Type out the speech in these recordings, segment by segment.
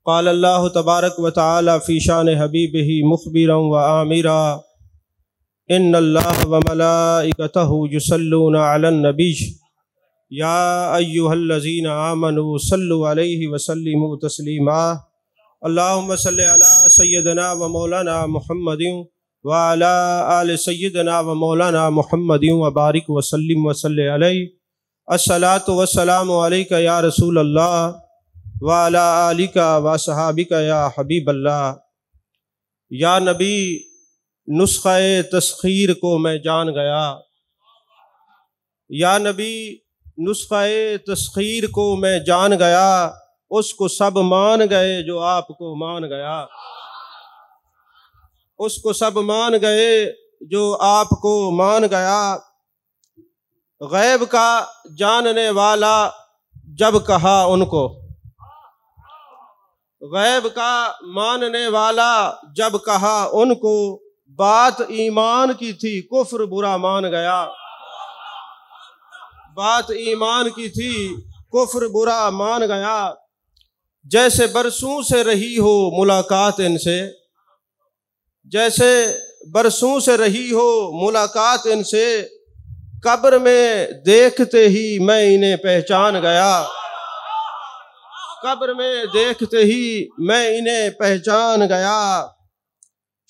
قال اللہ تبارک و تعالی فی شان حبیبہ مخبرا و آمرا ان اللہ و ملائکتہ یصلون علی النبی یا ایہا الذین آمنوا صلوا علیہ وسلموا تسلیما اللہم صلی علی سیدنا و مولانا محمد وعلی آل سیدنا و مولانا محمد وبارک وسلم وصلی علیہ الصلاۃ والسلام علیک یا رسول اللہ وعلی آلک و صحابک یا حبیب اللہ۔ یا نبی نسخہ تسخیر کو میں جان گیا، یا نبی نسخہ تسخیر کو میں جان گیا، اس کو سب مان گئے جو آپ کو مان گیا، اس کو سب مان گئے جو آپ کو مان گیا۔ غیب کا جاننے والا جب کہا ان کو، غیب کا ماننے والا جب کہا ان کو، بات ایمان کی تھی کفر برا مان گیا، بات ایمان کی تھی کفر برا مان گیا۔ جیسے برسوں سے رہی ہو ملاقات ان سے، جیسے برسوں سے رہی ہو ملاقات ان سے، قبر میں دیکھتے ہی میں انہیں پہچان گیا، قبر میں دیکھتے ہی میں انہیں پہچان گیا۔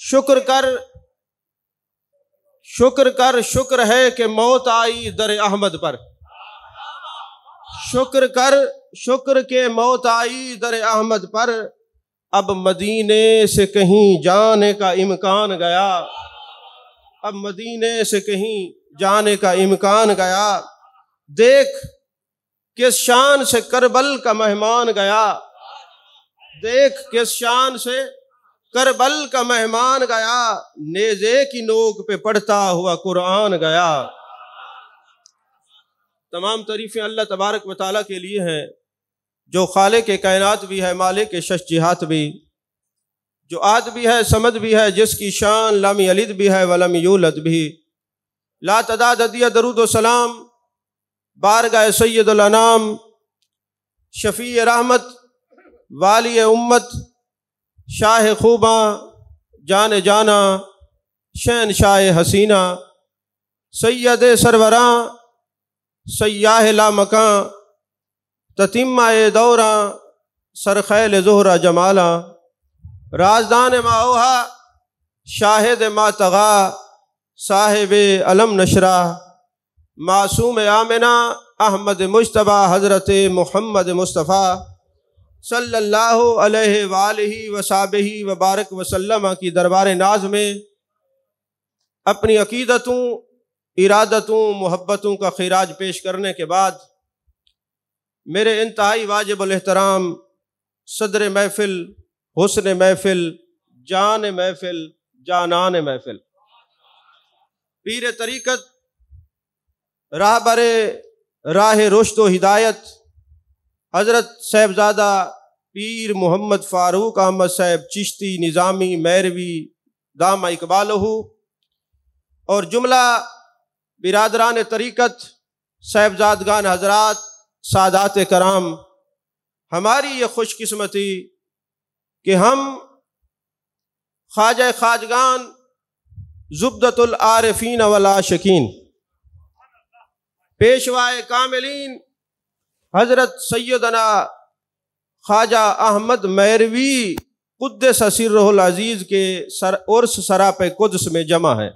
شکر کر شکر ہے کہ موت آئی در احمد پر، شکر کے موت آئی در احمد پر، اب مدینے سے کہیں جانے کا امکان گیا، اب مدینے سے کہیں جانے کا امکان گیا۔ دیکھ کس شان سے کربل کا مہمان گیا، دیکھ کس شان سے کربل کا مہمان گیا، نیزے کی نوک پہ پڑھتا ہوا قرآن گیا۔ تمام تعریفیں اللہ تبارک و تعالیٰ کے لیے ہیں، جو خالق کائنات بھی ہے، مالک شش جہات بھی، جو آد بھی ہے، سمد بھی ہے، جس کی شان لم یلد بھی ہے ولم یولد بھی۔ لا تعداد عدیہ درود و سلام بارگاہ سید الانام، شفیع رحمت، والی امت، شاہ خوباں، جان جانا، شہنشاہ حسینہ، سید سروراں، سیاہ لا مکاں، تتمہ دوراں، سرخیل زہرہ جمالاں، رازدان ما اوہا، شاہد ما طغا، صاحب علم نشرہ، معصوم آمنہ، احمد مجتبیٰ، حضرت محمد مصطفیٰ صلی اللہ علیہ وآلہ وصحبہ وبارک وسلم کی دربار ناز میں اپنی عقیدتوں، ارادتوں، محبتوں کا خراج پیش کرنے کے بعد، میرے انتہائی واجب الاحترام صدر محفل، حسن محفل، جان محفل، جانان محفل، پیر طریقت، راہبر راہ رشد و ہدایت، حضرت صاحبزادہ پیر محمد فاروق احمد صاحب چشتی نظامی میروی دامہ اقبالہ، اور جملہ برادران طریقت، صاحبزادگان حضرات، سادات کرام، ہماری یہ خوش قسمتی کہ ہم خواجہ خواجگان، زبدۃ العارفین والعاشقین، پیشوائے کاملین حضرت سیدنا خواجہ احمد میروی قدس سرہ العزیز کے عرس سراپہ قدس میں جمع ہیں۔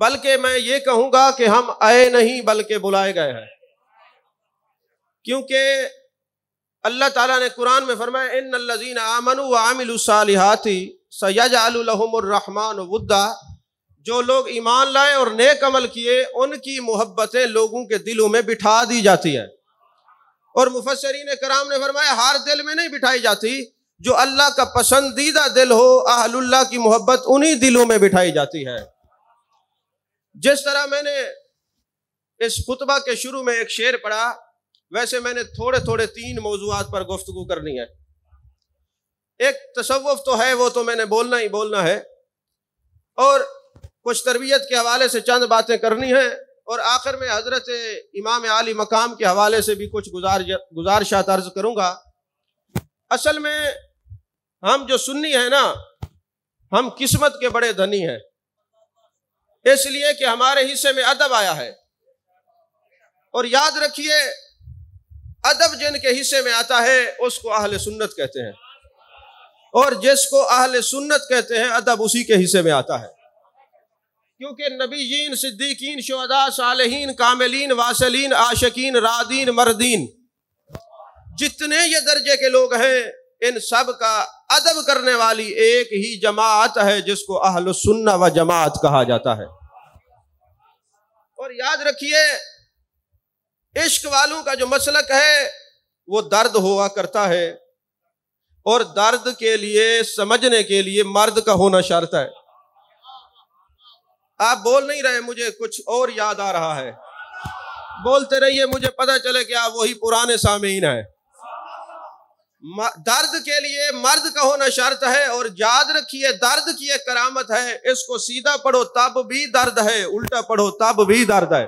بلکہ میں یہ کہوں گا کہ ہم آئے نہیں بلکہ بلائے گئے ہیں، کیونکہ اللہ تعالیٰ نے قرآن میں فرمایا ان الذین آمنوا وعملوا الصالحات سیجعل لهم الرحمن ودا، جو لوگ ایمان لائے اور نیک عمل کیے ان کی محبتیں لوگوں کے دلوں میں بٹھا دی جاتی ہیں۔ اور مفسرین کرام نے فرمایا ہر دل میں نہیں بٹھائی جاتی، جو اللہ کا پسندیدہ دل ہو، اہل اللہ کی محبت انہی دلوں میں بٹھائی جاتی ہے۔ جس طرح میں نے اس خطبہ کے شروع میں ایک شعر پڑھا، ویسے میں نے تھوڑے 3 موضوعات پر گفتگو کرنی ہے۔ ایک تصوف تو ہے، وہ تو میں نے بولنا ہی بولنا ہے، اور کچھ تربیت کے حوالے سے چند باتیں کرنی ہیں، اور آخر میں حضرت امام عالی مقام کے حوالے سے بھی کچھ گزارشات عرض کروں گا۔ اصل میں ہم جو سنی ہیں نا، ہم قسمت کے بڑے دھنی ہیں، اس لیے کہ ہمارے حصے میں ادب آیا ہے۔ اور یاد رکھیے، ادب جن کے حصے میں آتا ہے اس کو اہل سنت کہتے ہیں، اور جس کو اہل سنت کہتے ہیں ادب اسی کے حصے میں آتا ہے، کیونکہ نبیین، صدیقین، شہداء، صالحین، کاملین، واصلین، عاشقین، رادین، مردین، جتنے یہ درجے کے لوگ ہیں، ان سب کا ادب کرنے والی ایک ہی جماعت ہے جس کو اہل سنہ و جماعت کہا جاتا ہے۔ اور یاد رکھیے، عشق والوں کا جو مسلک ہے وہ درد ہوا کرتا ہے، اور درد کے لیے، سمجھنے کے لیے مرد کا ہونا شرط ہے۔ آپ بول نہیں رہے، مجھے کچھ اور یاد آ رہا ہے، بولتے رہیے، مجھے پتہ چلے کہ آپ وہی پرانے سامعین ہیں۔ درد کے لیے مرد کا ہونا شرط ہے، اور یاد رکھیے درد کی ایک کرامت ہے، اس کو سیدھا پڑھو تب بھی درد ہے، الٹا پڑھو تب بھی درد ہے،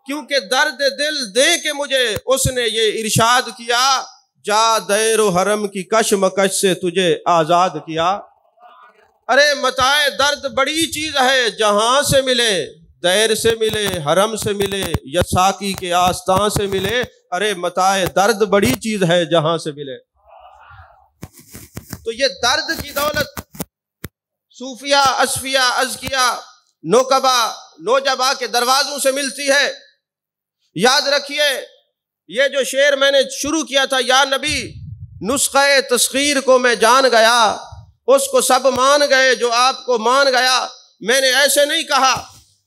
کیونکہ درد دل دے کے مجھے اس نے یہ ارشاد کیا، جا دیر و حرم کی کشمکش سے تجھے آزاد کیا۔ ارے متاع درد بڑی چیز ہے، جہاں سے ملے، دیر سے ملے، حرم سے ملے، یا ساقی کے آستان سے ملے، ارے متاع درد بڑی چیز ہے جہاں سے ملے۔ تو یہ درد کی دولت صوفیہ، اصفیہ، ازکیہ، نوکبا، نوجبا کے دروازوں سے ملتی ہے۔ یاد رکھیے، یہ جو شعر میں نے شروع کیا تھا، یا نبی نسخہ تسخیر کو میں جان گیا، اس کو سب مان گئے جو آپ کو مان گیا، میں نے ایسے نہیں کہا۔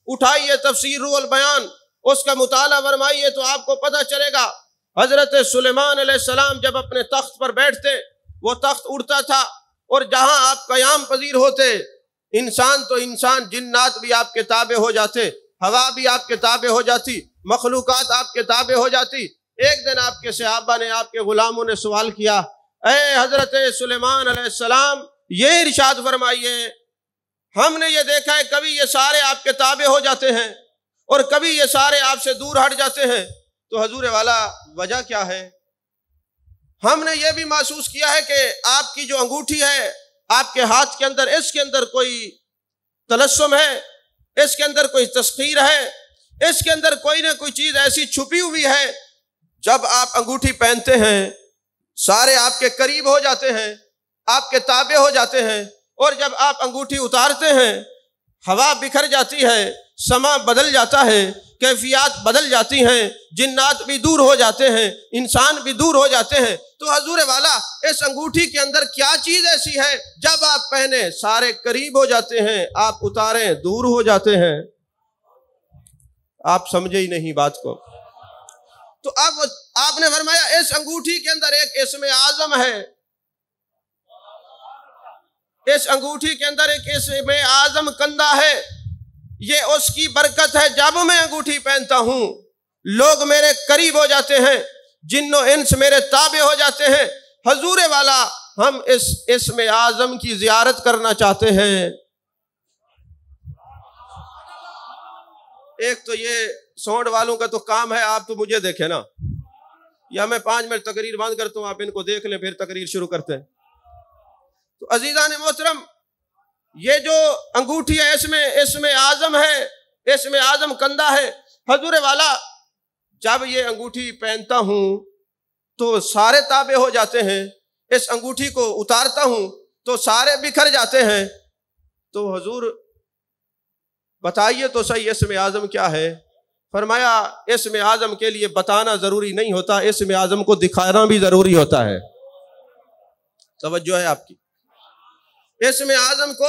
اٹھائیے تفسیر روح البیان، اس کا مطالعہ فرمائیے تو آپ کو پتہ چلے گا۔ حضرت سلیمان علیہ السلام جب اپنے تخت پر بیٹھتے، وہ تخت اڑتا تھا، اور جہاں آپ قیام پذیر ہوتے، انسان تو انسان، جنات بھی آپ کے تابع ہو جاتے، ہوا بھی آپ کے تابع ہو جاتی، مخلوقات آپ کے تابع ہو جاتی۔ ایک دن آپ کے صحابہ نے، آپ کے غلاموں نے سوال کیا، اے حضرت سلیمان علیہ السلام، یہ ارشاد فرمائیے، ہم نے یہ دیکھا ہے کبھی یہ سارے آپ کے تابع ہو جاتے ہیں اور کبھی یہ سارے آپ سے دور ہٹ جاتے ہیں، تو حضور والا وجہ کیا ہے؟ ہم نے یہ بھی محسوس کیا ہے کہ آپ کی جو انگوٹھی ہے آپ کے ہاتھ کے اندر، اس کے اندر کوئی تلسم ہے، اس کے اندر کوئی تسخیر ہے، اس کے اندر کوئی نہ کوئی چیز ایسی چھپی ہوئی ہے۔ جب آپ انگوٹھی پہنتے ہیں سارے آپ کے قریب ہو جاتے ہیں، آپ کے تابع ہو جاتے ہیں، اور جب آپ انگوٹھی اتارتے ہیں ہوا بکھر جاتی ہے، سما بدل جاتا ہے، کیفیات بدل جاتی ہیں، جنات بھی دور ہو جاتے ہیں، انسان بھی دور ہو جاتے ہیں۔ تو حضور والا اس انگوٹھی کے اندر کیا چیز ایسی ہے، جب آپ پہنے سارے قریب ہو جاتے ہیں، آپ اتاریں دور ہو جاتے ہیں؟ آپ سمجھے ہی نہیں بات کو۔ تو اب آپ نے فرمایا اس انگوٹھی کے اندر ایک اسم اعظم ہے، اس انگوٹھی کے اندر ایک اسم اعظم کندہ ہے، یہ اس کی برکت ہے۔ جب میں انگوٹھی پہنتا ہوں لوگ میرے قریب ہو جاتے ہیں، جن و انس میرے تابع ہو جاتے ہیں۔ حضور والا ہم اس اسم اعظم کی زیارت کرنا چاہتے ہیں۔ ایک تو یہ سونڈ والوں کا تو کام ہے، آپ تو مجھے دیکھیں نا، یا میں 5 منٹ تقریر بند کرتا ہوں، آپ ان کو دیکھ لیں، پھر تقریر شروع کرتے ہیں۔ تو عزیزان محترم، یہ جو انگوٹھی ہے اسم اعظم ہے، اسم اعظم کندہ ہے۔ حضور والا جب یہ انگوٹھی پہنتا ہوں تو سارے تابع ہو جاتے ہیں، اس انگوٹھی کو اتارتا ہوں تو سارے بکھر جاتے ہیں۔ تو حضور بتائیے تو صحیح اسم اعظم کیا ہے؟ فرمایا اسم اعظم کے لیے بتانا ضروری نہیں ہوتا، اسم اعظم کو دکھانا بھی ضروری ہوتا ہے۔ توجہ ہے آپ کی؟ اسم اعظم کو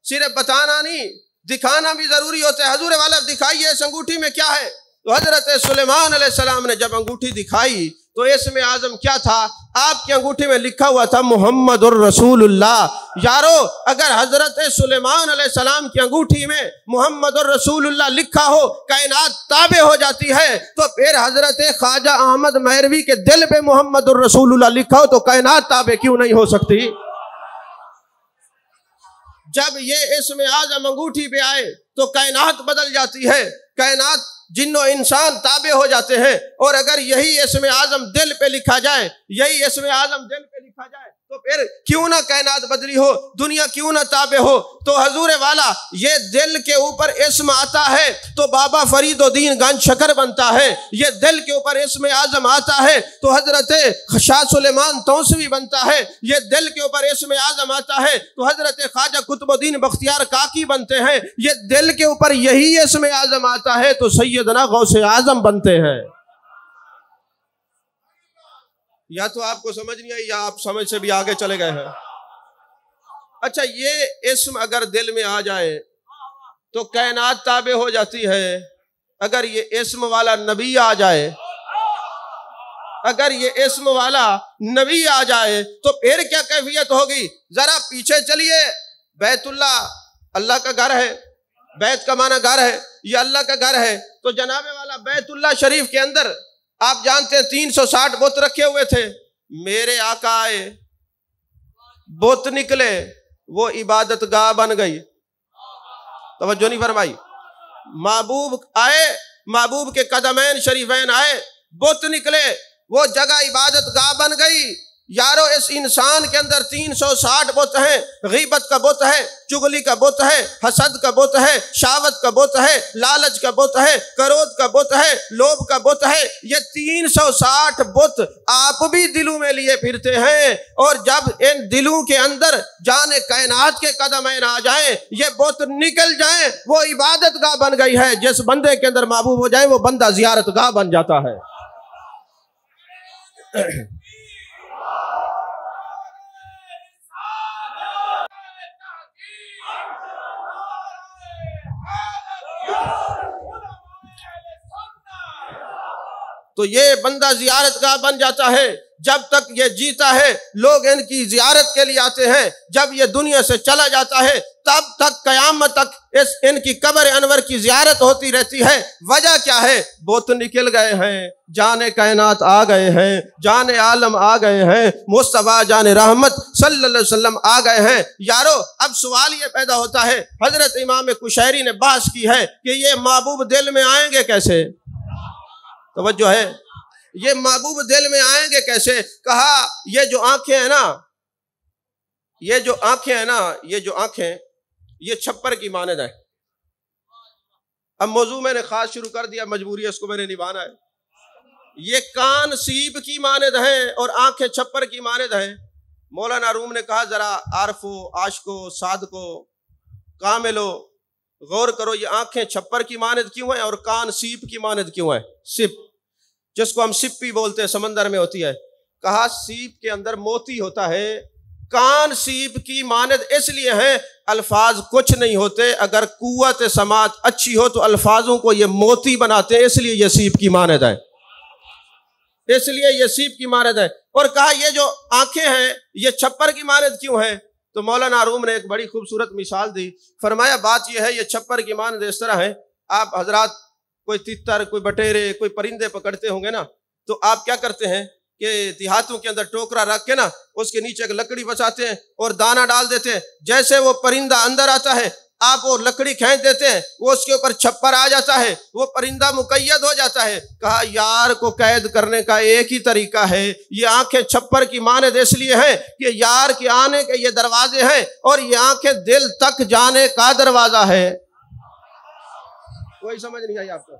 صرف بتانا نہیں، دکھانا بھی ضروری ہوتا ہے۔ حضور والا دکھائیے اس انگوٹھی میں کیا ہے؟ تو حضرت سلیمان علیہ السلام نے جب انگوٹھی دکھائی تو اسم اعظم کیا تھا؟ آپ کی انگوٹھی میں لکھا ہوا تھا محمد الرسول اللہ۔ یارو، اگر حضرت سلیمان علیہ السلام کی انگوٹھی میں محمد الرسول اللہ لکھا ہو، کائنات تابع ہو جاتی ہے، تو پھر حضرت خواجہ احمد مہروی کے دل پہ محمد الرسول اللہ لکھا ہو تو کائنات تابع کیوں نہیں ہو سکتی؟ جب یہ اسم اعظم انگوٹھی پہ آئے تو کائنات بدل جاتی ہے، کائنات جن و انسان تابع ہو جاتے ہیں، اور اگر یہی اسم اعظم دل پہ لکھا جائے، یہی اسم اعظم دل پہ لکھا جائے تو پھر کیوں نہ کائنات بدلی ہو، دنیا کیوں نہ تابع ہو۔ تو حضور والا یہ دل کے اوپر اسم آتا ہے تو بابا فرید الدین گنج شکر بنتا ہے، یہ دل کے اوپر اسم اعظم آتا ہے تو حضرت شاہ سلیمان توسوی بنتا ہے، یہ دل کے اوپر اسم اعظم آتا ہے تو حضرت خواجہ قطب الدین بختیار کاکی بنتے ہیں، یہ دل کے اوپر یہی اسم اعظم آتا ہے تو سیدنا غوث اعظم بنتے ہیں۔ یا تو آپ کو سمجھ نہیں آئی یا آپ سمجھ سے بھی آگے چلے گئے ہیں۔ اچھا، یہ اسم اگر دل میں آ جائے تو کائنات تابع ہو جاتی ہے، اگر یہ اسم والا نبی آ جائے، اگر یہ اسم والا نبی آ جائے تو پھر کیا کیفیت ہوگی؟ ذرا پیچھے چلیے۔ بیت اللہ اللہ کا گھر ہے، بیت کا معنی گھر ہے، یہ اللہ کا گھر ہے، تو جناب والا بیت اللہ شریف کے اندر آپ جانتے ہیں 360 بت رکھے ہوئے تھے۔ میرے آقا آئے، بت نکلے، وہ عبادت گاہ بن گئی۔ توجہ نہیں فرمائی؟ محبوب آئے، محبوب کے قدمین شریفین آئے، بت نکلے، وہ جگہ عبادت گاہ بن گئی۔ یارو اس انسان کے اندر 360 بت ہیں، غیبت کا بت ہے، چغلی کا بت ہے، حسد کا بت ہے، شہوت کا بت ہے، لالچ کا بت ہے، کرودھ کا بت ہے، لوبھ کا بت ہے، یہ 360 بت آپ بھی دلوں میں لیے پھرتے ہیں، اور جب ان دلوں کے اندر جان کائنات کے قدمین آ جائیں، یہ بت نکل جائیں، وہ عبادت گاہ بن گئی ہے۔ جس بندے کے اندر محبوب ہو جائے وہ بندہ زیارت گاہ بن جاتا ہے۔ تو یہ بندہ زیارت گاہ بن جاتا ہے۔ جب تک یہ جیتا ہے لوگ ان کی زیارت کے لیے آتے ہیں، جب یہ دنیا سے چلا جاتا ہے تب تک قیامت تک ان کی قبر انور کی زیارت ہوتی رہتی ہے۔ وجہ کیا ہے؟ بت نکل گئے ہیں، جان کائنات آ گئے ہیں، جان عالم آ گئے ہیں، مصطفیٰ جان رحمت صلی اللہ علیہ وسلم آ گئے ہیں۔ یارو اب سوال یہ پیدا ہوتا ہے، حضرت امام قشیری نے بحث کی ہے کہ یہ محبوب دل میں آئیں گے کیسے؟ توجہ ہے، یہ محبوب دل میں آئیں گے کیسے؟ کہا یہ جو آنکھیں ہیں نا، یہ جو آنکھیں ہیں نا، یہ جو آنکھیں یہ چھپر کی مانند ہے۔ اب موضوع میں نے خاص شروع کر دیا، مجبوری ہے اس کو میں نے نبھانا ہے۔ یہ کان سیب کی مانند ہیں اور آنکھیں چھپر کی مانند ہیں۔ مولانا روم نے کہا ذرا عارفو، عاشقو، صادقو، کاملو غور کرو، یہ آنکھیں چھپر کی مانند کیوں ہیں اور کان سیپ کی مانند کیوں ہیں؟ سپ، جس کو ہم سپی بولتے ہیں، سمندر میں ہوتی ہے۔ کہا سیپ کے اندر موتی ہوتا ہے، کان سیپ کی مانند اس لیے ہیں، الفاظ کچھ نہیں ہوتے، اگر قوت سماعت اچھی ہو تو الفاظوں کو یہ موتی بناتے ہیں، اس لیے یہ سیپ کی مانند ہے، اس لیے یہ سیپ کی مانند ہے۔ اور کہا یہ جو آنکھیں ہیں یہ چھپر کی مانند کیوں ہیں؟ تو مولانا روم نے ایک بڑی خوبصورت مثال دی، فرمایا بات یہ ہے، یہ چھپر کی مانند اس طرح ہے، آپ حضرات کوئی تتر، کوئی بٹیرے، کوئی پرندے پکڑتے ہوں گے نا، تو آپ کیا کرتے ہیں کہ دیہاتوں کے اندر ٹوکرا رکھ کے نا اس کے نیچے ایک لکڑی بچاتے ہیں اور دانہ ڈال دیتے ہیں، جیسے وہ پرندہ اندر آتا ہے آپ وہ لکڑی کھینچ دیتے ہیں، وہ اس کے اوپر چھپر آ جاتا ہے، وہ پرندہ مقید ہو جاتا ہے۔ کہا یار کو قید کرنے کا ایک ہی طریقہ ہے، یہ آنکھیں چھپر کی مانند اس لیے ہیں کہ یار کے آنے کے یہ دروازے ہیں، اور یہ آنکھیں دل تک جانے کا دروازہ ہے۔ کوئی سمجھ نہیں آئی آپ کو؟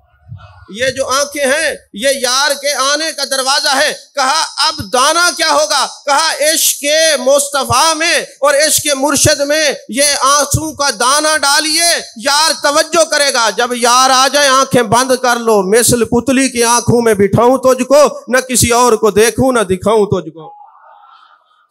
یہ جو آنکھیں ہیں یہ یار کے آنے کا دروازہ ہے۔ کہا اب دانہ کیا ہوگا؟ کہا عشق مصطفیٰ میں اور عشق مرشد میں یہ آنسوں کا دانہ ڈالیے، یار توجہ کرے گا۔ جب یار آ جائے آنکھیں بند کر لو، مثل پتلی کی آنکھوں میں بٹھاؤں تجھ کو، نہ کسی اور کو دیکھوں نہ دکھاؤں تجھ کو۔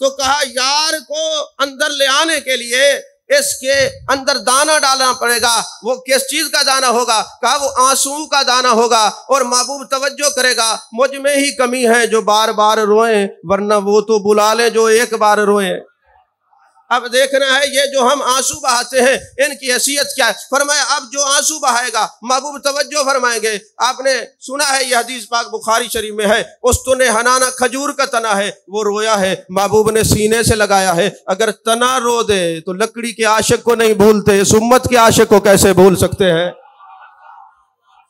تو کہا یار کو اندر لے آنے کے لیے اس کے اندر دانہ ڈالنا پڑے گا۔ وہ کس چیز کا دانہ ہوگا؟ کہا وہ آنسو کا دانہ ہوگا، اور محبوب توجہ کرے گا، مجھ میں ہی کمی ہے جو بار بار روئیں، ورنہ وہ تو بلا لیں جو ایک بار روئیں۔ اب دیکھنا ہے یہ جو ہم آنسو بہاتے ہیں ان کی حیثیت کیا ہے۔ فرمایا اب جو آنسو بہائے گا محبوب توجہ فرمائیں گے۔ آپ نے سنا ہے یہ حدیث پاک بخاری شریف میں ہے، استن حنانہ کھجور کا تنا ہے، وہ رویا ہے، محبوب نے سینے سے لگایا ہے۔ اگر تنا رو دے تو لکڑی کے عاشق کو نہیں بھولتے، اس امت کے عاشق کو کیسے بھول سکتے ہیں؟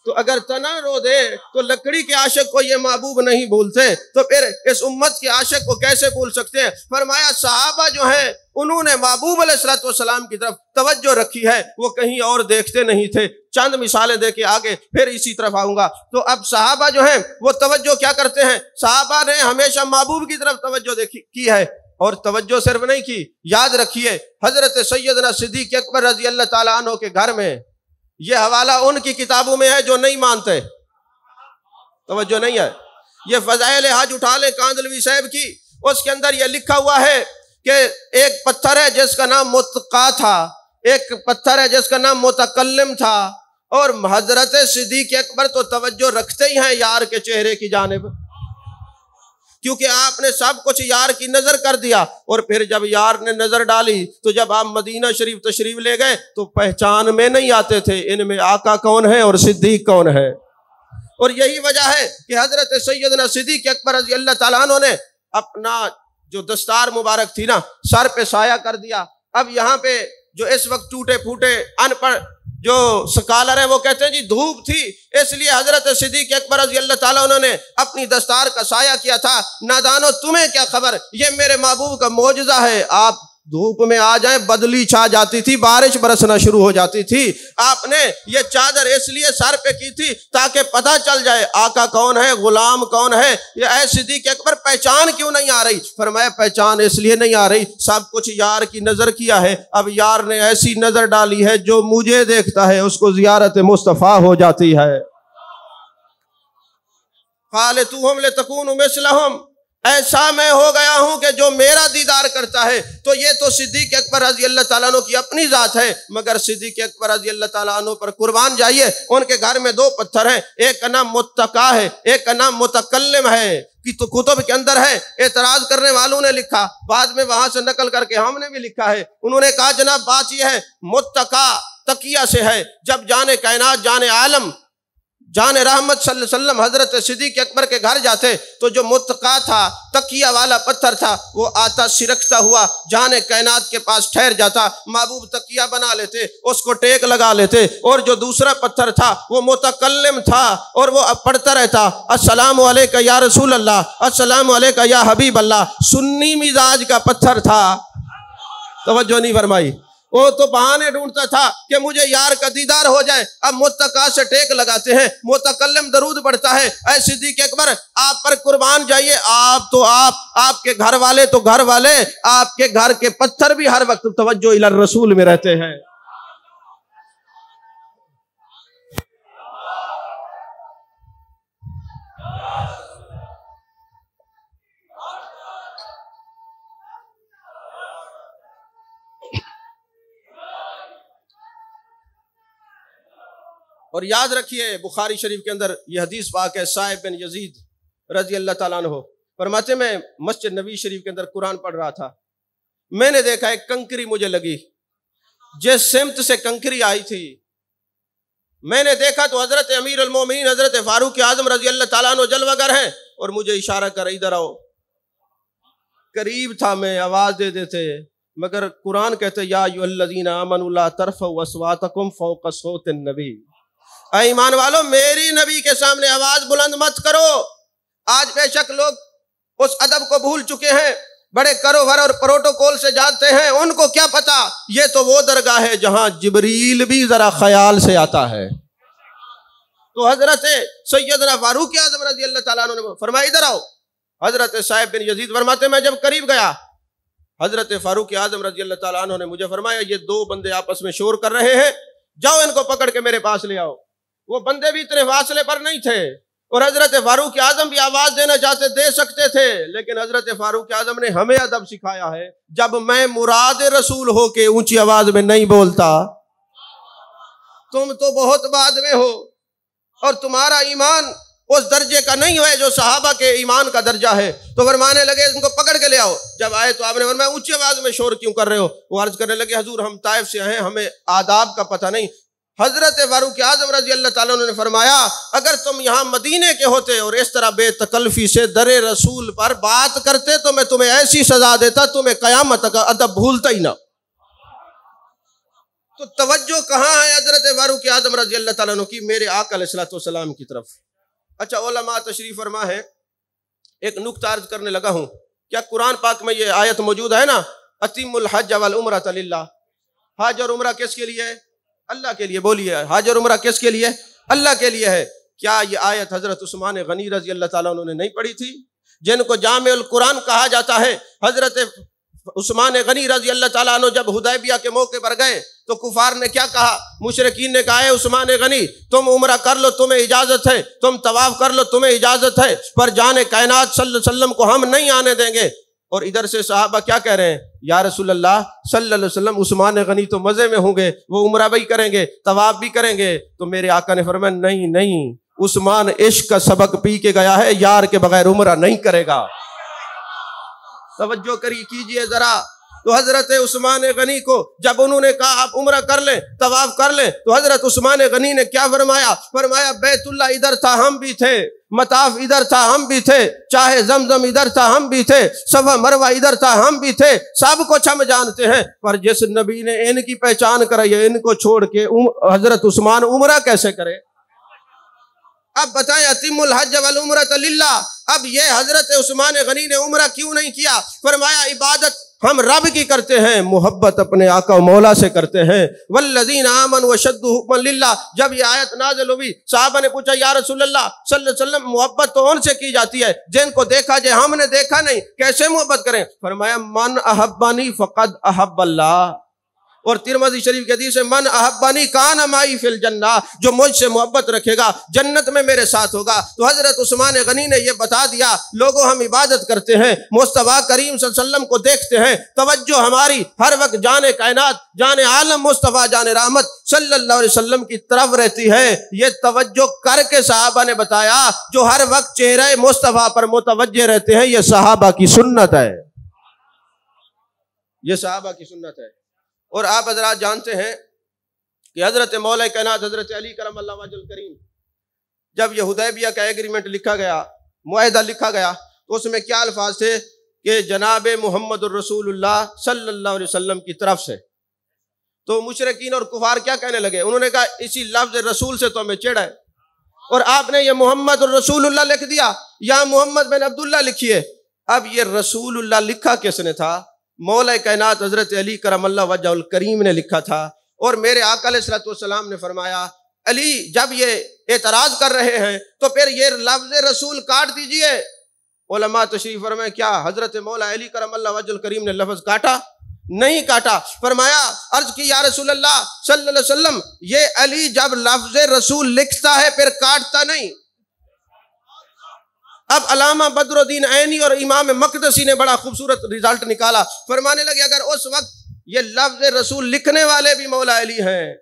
تو اگر تنا رو دے تو لکڑی کے عاشق کو یہ محبوب نہیں بھولتے تو پھر اس امت کے عاشق کو کیسے بھول سکتے ہیں؟ فرمایا صحابہ جو ہیں انہوں نے محبوب علیہ الصلوۃ والسلام کی طرف توجہ رکھی ہے، وہ کہیں اور دیکھتے نہیں تھے۔ چند مثالیں دے کے آگے پھر اسی طرف آؤں گا۔ تو اب صحابہ جو ہیں وہ توجہ کیا کرتے ہیں؟ صحابہ نے ہمیشہ محبوب کی طرف توجہ کی ہے، اور توجہ صرف نہیں کی، یاد رکھیے حضرت سیدنا صدیق اکبر رضی اللہ تعالیٰ عنہ کے گھر میں، یہ حوالہ ان کی کتابوں میں ہے جو نہیں مانتے، توجہ نہیں ہے، یہ فضائل حج اٹھا لیں کاندلوی صاحب کی، اس کے اندر یہ لکھا ہوا ہے کہ ایک پتھر ہے جس کا نام متقا تھا، ایک پتھر ہے جس کا نام متکلم تھا، اور حضرت صدیق اکبر تو توجہ رکھتے ہی ہیں یار کے چہرے کی جانب، کیونکہ آپ نے سب کچھ یار کی نظر کر دیا۔ اور پھر جب یار نے نظر ڈالی تو جب آپ مدینہ شریف تشریف لے گئے تو پہچان میں نہیں آتے تھے ان میں آقا کون ہے اور صدیق کون ہے۔ اور یہی وجہ ہے کہ حضرت سیدنا صدیق اکبر رضی اللہ تعالیٰ عنہ نے اپنا جو دستار مبارک تھی نا سر پہ سایہ کر دیا۔ اب یہاں پہ جو اس وقت ٹوٹے پھوٹے ان پڑھ جو سکالر ہیں وہ کہتے ہیں جی دھوپ تھی اس لیے حضرت صدیق اکبر رضی اللہ تعالیٰ انہوں نے اپنی دستار کا سایہ کیا تھا۔ نادانو تمہیں کیا خبر، یہ میرے محبوب کا معجزہ ہے۔ آپ دھوپ میں آ جائیں بدلی چھا جاتی تھی، بارش برسنا شروع ہو جاتی تھی۔ آپ نے یہ چادر اس لیے سر پہ کی تھی تاکہ پتہ چل جائے آقا کون ہے، غلام کون ہے۔ یہ اے صدیق اکبر پہچان کیوں نہیں آ رہی؟ فرمایا پہچان اس لیے نہیں آ رہی، سب کچھ یار کی نظر کیا ہے، اب یار نے ایسی نظر ڈالی ہے جو مجھے دیکھتا ہے اس کو زیارت مصطفیٰ ہو جاتی ہے۔ خالطوہم لتکونوا مثلہم، ایسا میں ہو گیا ہوں کہ جو میرا دیدار کرتا ہے۔ تو یہ تو صدیق اکبر رضی اللہ تعالیٰ عنہ کی اپنی ذات ہے، مگر صدیق اکبر رضی اللہ تعالیٰ عنہ پر قربان جائیے ان کے گھر میں دو پتھر ہیں، ایک کا نام متقا ہے، ایک کا نام متکلم ہے، کہ تو کتب کے اندر ہے۔ اعتراض کرنے والوں نے لکھا، بعد میں وہاں سے نقل کر کے ہم نے بھی لکھا ہے، انہوں نے کہا جناب بات یہ ہے متقا تقیہ سے ہے، جب جان کائنات جان عالم جان رحمت صلی اللہ علیہ وسلم حضرت صدیق اکبر کے گھر جاتے تو جو متقا تھا تقیہ والا پتھر تھا وہ آتا سرکتا ہوا جان کائنات کے پاس ٹھہر جاتا، محبوب تقیہ بنا لیتے، اس کو ٹیک لگا لیتے، اور جو دوسرا پتھر تھا وہ متکلم تھا اور وہ پڑھتا رہتا السلام علیکہ یا رسول اللہ، السلام علیکہ یا حبیب اللہ۔ سنی مزاج کا پتھر تھا، توجہ نہیں فرمائی، وہ تو بہانے ڈھونڈتا تھا کہ مجھے یار کا دیدار ہو جائے۔ اب متقا سے ٹیک لگاتے ہیں، متکلم درود پڑھتا ہے، اے صدیق اکبر آپ پر قربان جائیے، آپ کے گھر والے تو گھر والے، آپ کے گھر کے پتھر بھی ہر وقت توجہ الی الرسول میں رہتے ہیں۔ اور یاد رکھیے بخاری شریف کے اندر یہ حدیث پاک ہے، صاحب بن یزید رضی اللہ تعالیٰ عنہ فرماتے میں مسجد نبی شریف کے اندر قرآن پڑھ رہا تھا، میں نے دیکھا ایک کنکری مجھے لگی، جس سمت سے کنکری آئی تھی میں نے دیکھا تو حضرت امیر المومنین حضرت فاروق اعظم رضی اللہ تعالیٰ عنہ جلوہ گر ہیں، اور مجھے اشارہ کر ادھر آؤ۔ قریب تھا میں، آواز دے دیتے، مگر قرآن کہتے یا ایھا الذین آمنوا لا ترفعوا اصواتکم فوق صوت النبی، اے ایمان والو میری نبی کے سامنے آواز بلند مت کرو۔ آج بے شک لوگ اس ادب کو بھول چکے ہیں، بڑے کروور اور پروٹوکول سے جانتے ہیں، ان کو کیا پتا یہ تو وہ درگاہ ہے جہاں جبریل بھی ذرا خیال سے آتا ہے۔ تو حضرت سیدنا فاروق اعظم رضی اللہ تعالیٰ عنہ نے فرمایا ادھر آؤ۔ حضرت صاحب بن یزید فرماتے میں جب قریب گیا، حضرت فاروق اعظم رضی اللہ تعالیٰ عنہ نے مجھے فرمایا یہ دو بندے آپس میں شور کر رہے ہیں، جاؤ ان کو پکڑ کے میرے پاس لے آؤ۔ وہ بندے بھی اتنے فاصلے پر نہیں تھے، اور حضرت فاروق اعظم بھی آواز دینا چاہتے دے سکتے تھے، لیکن حضرت فاروق اعظم نے ہمیں ادب سکھایا ہے، جب میں مراد رسول ہو کے اونچی آواز میں نہیں بولتا، تم تو بہت بعد میں ہو اور تمہارا ایمان اس درجے کا نہیں ہے جو صحابہ کے ایمان کا درجہ ہے۔ تو فرمانے لگے ان کو پکڑ کے لے آؤ۔ جب آئے تو آپ نے فرمایا اونچی آواز میں شور کیوں کر رہے ہو؟ وہ عرض کرنے لگے حضور ہم طائف سے ہیں، ہمیں آداب کا پتہ نہیں۔ حضرت فاروق اعظم رضی اللہ تعالیٰ عنہ نے فرمایا اگر تم یہاں مدینے کے ہوتے اور اس طرح بے تکلفی سے در رسول پر بات کرتے تو میں تمہیں ایسی سزا دیتا تمہیں قیامت کا ادب بھولتا ہی نہ۔ تو توجہ کہاں ہے حضرت فاروق اعظم رضی اللہ تعالیٰ عنہ کی؟ میرے آقا علیہ الصلوۃ والسلام کی طرف۔ اچھا علماء تشریف فرما ہے، ایک نکتہ عرض کرنے لگا ہوں، کیا قرآن پاک میں یہ آیت موجود ہے نا، اتم الحج والعمرۃ للہ، حج اور عمرہ کس کے لیے ہے؟ اللہ کے لیے۔ بولیے حج اور عمرہ کس کے لیے؟ اللہ کے لیے ہے۔ کیا یہ آیت حضرت عثمان غنی رضی اللہ تعالیٰ عنہ نے نہیں پڑھی تھی، جن کو جامع القرآن کہا جاتا ہے؟ حضرت عثمان غنی رضی اللہ تعالیٰ عنہ جب حدیبیہ کے موقع پر گئے تو کفار نے کیا کہا؟ مشرکین نے کہا اے عثمان غنی تم عمرہ کر لو تمہیں اجازت ہے، تم طواف کر لو تمہیں اجازت ہے، پر جان کائنات صلی اللہ علیہ وسلم کو ہم نہیں آنے دیں گے۔ اور ادھر سے صحابہ کیا کہہ رہے ہیں؟ یا رسول اللہ صلی اللہ علیہ وسلم عثمان غنی تو مزے میں ہوں گے، وہ عمرہ بھی کریں گے طواف بھی کریں گے۔ تو میرے آقا نے فرمایا نہیں نہیں، عثمان عشق کا سبق پی کے گیا ہے، یار کے بغیر عمرہ نہیں کرے گا۔ توجہ کیجئے ذرا۔ تو حضرت عثمان غنی کو جب انہوں نے کہا آپ عمرہ کر لیں طواف کر لیں، تو حضرت عثمان غنی نے کیا فرمایا؟ فرمایا بیت اللہ ادھر تھا ہم بھی تھے، مطاف ادھر تھا ہم بھی تھے، چاہے زمزم ادھر تھا ہم بھی تھے، صفا مروہ ادھر تھا ہم بھی تھے، سب کچھ ہم جانتے ہیں، پر جس نبی نے ان کی پہچان کرائی ہے ان کو چھوڑ کے حضرت عثمان عمرہ کیسے کرے؟ اب بتائیں اتم الحج والعمرۃ للہ، اب یہ حضرت عثمان غنی نے عمرہ کیوں نہیں کیا؟ فرمایا عبادت ہم رب کی کرتے ہیں، محبت اپنے آقا و مولا سے کرتے ہیں۔ والذین آمنوا اشد حبا للہ، جب یہ آیت نازل ہوئی صحابہ نے پوچھا یا رسول اللہ صلی اللہ علیہ وسلم محبت تو ان سے کی جاتی ہے جن کو دیکھا جائے، ہم نے دیکھا نہیں، کیسے محبت کریں؟ فرمایا من احبانی فقد احب اللہ، اور ترمذی شریف کی حدیث ہے من احبانی کان معی فی الجنہ، جو مجھ سے محبت رکھے گا جنت میں میرے ساتھ ہوگا۔ تو حضرت عثمان غنی نے یہ بتا دیا لوگوں ہم عبادت کرتے ہیں، مصطفیٰ کریم صلی اللہ علیہ وسلم کو دیکھتے ہیں، توجہ ہماری ہر وقت جان کائنات جان عالم مصطفیٰ جان رحمت صلی اللہ علیہ وسلم کی طرف رہتی ہے۔ یہ توجہ کر کے صحابہ نے بتایا جو ہر وقت چہرہ مصطفیٰ پر متوجہ رہتے ہیں، یہ صحابہ کی سنت ہے، یہ صحابہ کی سنت ہے۔ اور آپ حضرات جانتے ہیں کہ حضرت مولا کائنات حضرت علی کرم اللہ وجہ الکریم جب یہ حدیبیہ کا ایگریمنٹ لکھا گیا، معاہدہ لکھا گیا، تو اس میں کیا الفاظ تھے کہ جناب محمد الرسول اللہ صلی اللہ علیہ وسلم کی طرف سے۔ تو مشرکین اور کفار کیا کہنے لگے؟ انہوں نے کہا اسی لفظ رسول سے تو ہمیں چڑھ ہے، اور آپ نے یہ محمد الرسول اللہ لکھ دیا، یا محمد بن عبداللہ لکھیے۔ اب یہ رسول اللہ لکھا کس نے تھا؟ مولا کائنات حضرت علی کرم اللہ وجہ الکریم نے لکھا تھا۔ اور میرے آقا علیہ الصلوۃ والسلام نے فرمایا علی جب یہ اعتراض کر رہے ہیں تو پھر یہ لفظ رسول کاٹ دیجئے۔ علماء تشریف فرمائے کیا حضرت مولا علی کرم اللہ وجہ الکریم نے لفظ کاٹا؟ نہیں کاٹا۔ فرمایا عرض کی یا رسول اللہ صلی اللہ علیہ وسلم یہ علی جب لفظ رسول لکھتا ہے پھر کاٹتا نہیں۔ اب علامہ بدر الدین عینی اور امام مقدسی نے بڑا خوبصورت رزلٹ نکالا، فرمانے لگے اگر اس وقت یہ لفظ رسول لکھنے والے بھی مولا علی ہیں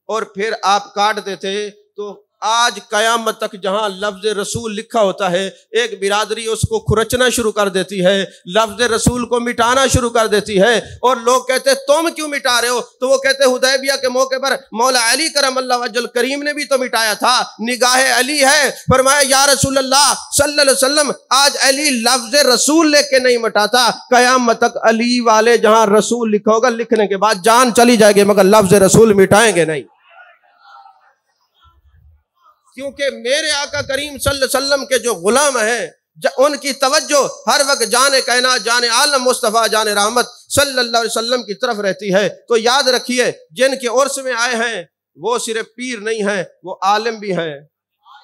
اور پھر آپ کاٹ دیتے تو آج قیامت تک جہاں لفظ رسول لکھا ہوتا ہے ایک برادری اس کو کھرچنا شروع کر دیتی ہے، لفظ رسول کو مٹانا شروع کر دیتی ہے، اور لوگ کہتے تم کیوں مٹا رہے ہو؟ تو وہ کہتے حدیبیہ کے موقع پر مولا علی کرم اللہ وجہ الکریم نے بھی تو مٹایا تھا، نگاہ علی ہے۔ فرمایا یا رسول اللہ صلی اللہ علیہ وسلم آج علی لفظ رسول لے کے نہیں مٹاتا، قیامت تک علی والے جہاں رسول لکھا ہوگا لکھنے کے بعد جان چلی جائے گی مگر لفظ رسول مٹائیں گے نہیں، کیونکہ میرے آقا کریم صلی اللہ علیہ وسلم کے جو غلام ہیں ان کی توجہ ہر وقت جان کائنات جان عالم مصطفیٰ جان رحمت صلی اللہ علیہ وسلم کی طرف رہتی ہے۔ تو یاد رکھیے جن کے عرس میں آئے ہیں وہ صرف پیر نہیں ہیں، وہ عالم بھی ہیں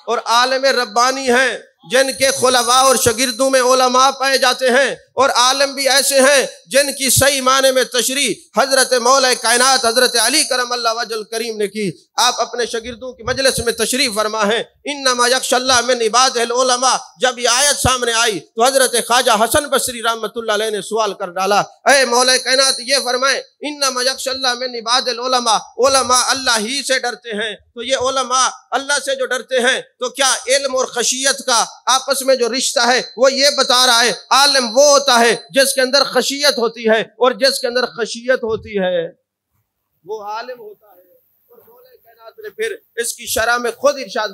اور عالم ربانی ہیں، جن کے خلفاء اور شاگردوں میں علماء پائے جاتے ہیں، اور عالم بھی ایسے ہیں جن کی صحیح معنی میں تشریح حضرت مولا کائنات حضرت علی کرم اللہ وجہ الکریم نے کی۔ آپ اپنے شاگردوں کی مجلس میں تشریف فرما ہیں انما یخشی اللہ من عبادہ العلماء، جب یہ آیت سامنے آئی تو حضرت خواجہ حسن بصری رحمۃ اللہ علیہ نے سوال کر ڈالا، اے مولا کائنات یہ فرمائیں انما یخشی اللہ من عبادہ العلماء، علماء اللہ ہی سے ڈرتے ہیں، تو یہ علماء اللہ سے جو ڈرتے ہیں تو کیا علم اور خشیت کا آپس میں جو رشتہ ہے وہ یہ بتا رہا ہے عالم وہ ہوتا ہے جس کے اندر خشیت ہوتی ہے، اور جس کے اندر خشیت ہوتی ہے وہ عالم ہوتا ہے۔ اور مولا کائنات نے پھر اس کی شرح میں خود ارشاد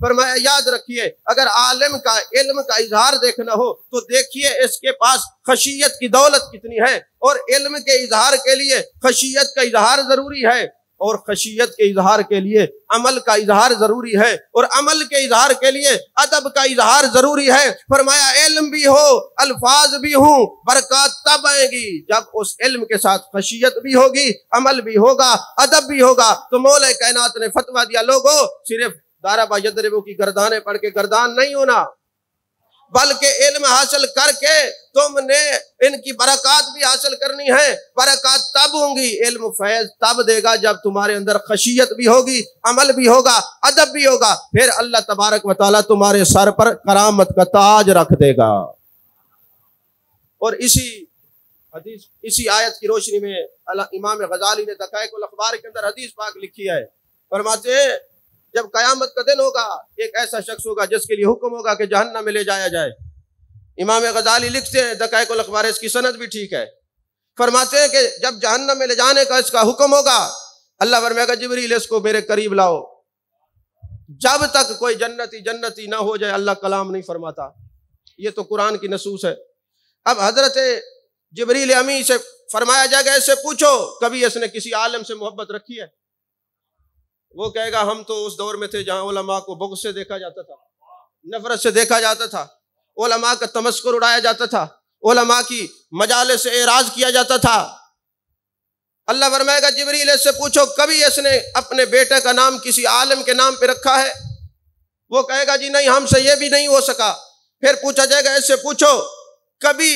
فرمایا یاد رکھیے اگر عالم کا علم کا اظہار دیکھنا ہو تو دیکھیے اس کے پاس خشیت کی دولت کتنی ہے، اور علم کے اظہار کے لیے خشیت کا اظہار ضروری ہے۔ اور خشیت کے اظہار کے لیے عمل کا اظہار ضروری ہے، اور عمل کے اظہار کے لیے ادب کا اظہار ضروری ہے۔ فرمایا علم بھی ہو، الفاظ بھی ہوں، برکات تب آئے گی جب اس علم کے ساتھ خشیت بھی ہوگی، عمل بھی ہوگا، ادب بھی ہوگا۔ تو مولا کائنات نے فتویٰ دیا، لوگوں صرف ضرب یضرب کی گردانیں پڑھ کے گردان نہیں ہونا، بلکہ علم حاصل کر کے تم نے ان کی برکات بھی حاصل کرنی ہے۔ برکات تب ہوں گی، علم فیض تب دے گا جب تمہارے اندر خشیت بھی ہوگی، عمل بھی ہوگا، ادب بھی ہوگا، پھر اللہ تبارک و تعالیٰ تمہارے سر پر کرامت کا تاج رکھ دے گا۔ اور اسی آیت کی روشنی میں امام غزالی نے دقائق الاخبار کے اندر حدیث پاک لکھی ہے، فرماتے ہیں جب قیامت کا دن ہوگا ایک ایسا شخص ہوگا جس کے لیے حکم ہوگا کہ جہنم میں لے جایا جائے۔ امام غزالی لکھتے ہیں دقائق الاخبار، اس کی سند بھی ٹھیک ہے، فرماتے ہیں کہ جب جہنم میں لے جانے کا اس کا حکم ہوگا، اللہ فرمائے گا جبریل اس کو میرے قریب لاؤ۔ جب تک کوئی جنتی نہ ہو جائے اللہ کلام نہیں فرماتا۔ یہ تو قرآن کی نصوص ہے۔ اب حضرت جبریل امی سے فرمایا جائے گا اس سے پوچھو کبھی اس نے کسی عالم سے محبت رکھی ہے؟ وہ کہے گا ہم تو اس دور میں تھے جہاں علماء کو بغض سے دیکھا جاتا تھا، نفرت سے دیکھا جاتا تھا، علماء کا تمسخر اڑایا جاتا تھا، علماء کی مجالس سے اعراض کیا جاتا تھا۔ اللہ فرمائے گا جبریل اس سے پوچھو کبھی اس نے اپنے بیٹے کا نام کسی عالم کے نام پہ رکھا ہے؟ وہ کہے گا جی نہیں، ہم سے یہ بھی نہیں ہو سکا۔ پھر پوچھا جائے گا اس سے پوچھو کبھی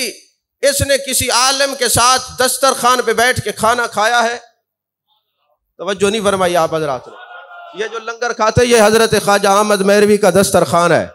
اس نے کسی عالم کے ساتھ دسترخوان پہ بیٹھ کے کھانا کھایا ہے؟ توجہ نہیں فرمائی آپ حضرات نے۔ یہ جو لنگر کھاتے یہ حضرت خواجہ احمد مہروی کا دسترخوان ہے۔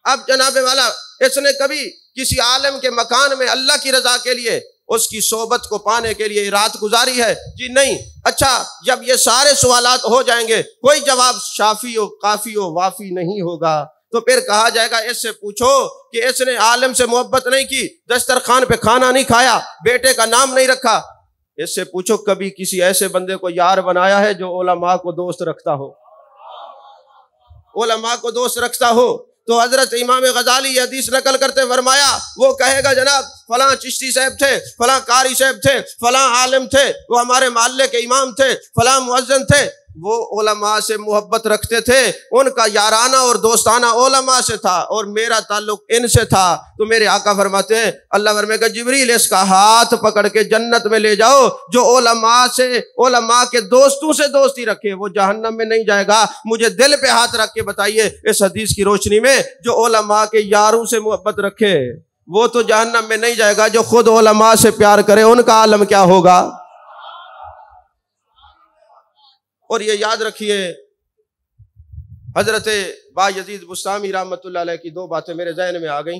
اب جناب والا اس نے کبھی کسی عالم کے مکان میں اللہ کی رضا کے لیے اس کی صحبت کو پانے کے لیے رات گزاری ہے؟ جی نہیں۔ اچھا جب یہ سارے سوالات ہو جائیں گے کوئی جواب شافی و کافی و وافی نہیں ہوگا، تو پھر کہا جائے گا اس سے پوچھو کہ اس نے عالم سے محبت نہیں کی، دسترخوان پہ کھانا نہیں کھایا، بیٹے کا نام نہیں رکھا، اس سے پوچھو کبھی کسی ایسے بندے کو یار بنایا ہے جو علماء کو دوست رکھتا ہو، علماء کو دوست رکھتا ہو؟ تو حضرت امام غزالی یہ حدیث نقل کرتے فرمایا، وہ کہے گا جناب فلاں چشتی صاحب تھے، فلاں قاری صاحب تھے، فلاں عالم تھے، وہ ہمارے محلے کے امام تھے، فلاں مؤذن تھے، وہ علماء سے محبت رکھتے تھے، ان کا یارانہ اور دوستانہ علماء سے تھا اور میرا تعلق ان سے تھا۔ تو میرے آقا فرماتے ہیں، اللہ فرمائے گا جبریل اس کا ہاتھ پکڑ کے جنت میں لے جاؤ، جو علماء کے دوستوں سے دوستی رکھے وہ جہنم میں نہیں جائے گا۔ مجھے دل پہ ہاتھ رکھ کے بتائیے اس حدیث کی روشنی میں، جو علماء کے یاروں سے محبت رکھے وہ تو جہنم میں نہیں جائے گا، جو خود علماء سے پیار کرے ان کا عالم کیا ہوگا؟ اور یہ یاد رکھیے حضرت با یزید بسطامی رحمۃ اللہ علیہ کی دو باتیں میرے ذہن میں آ گئیں۔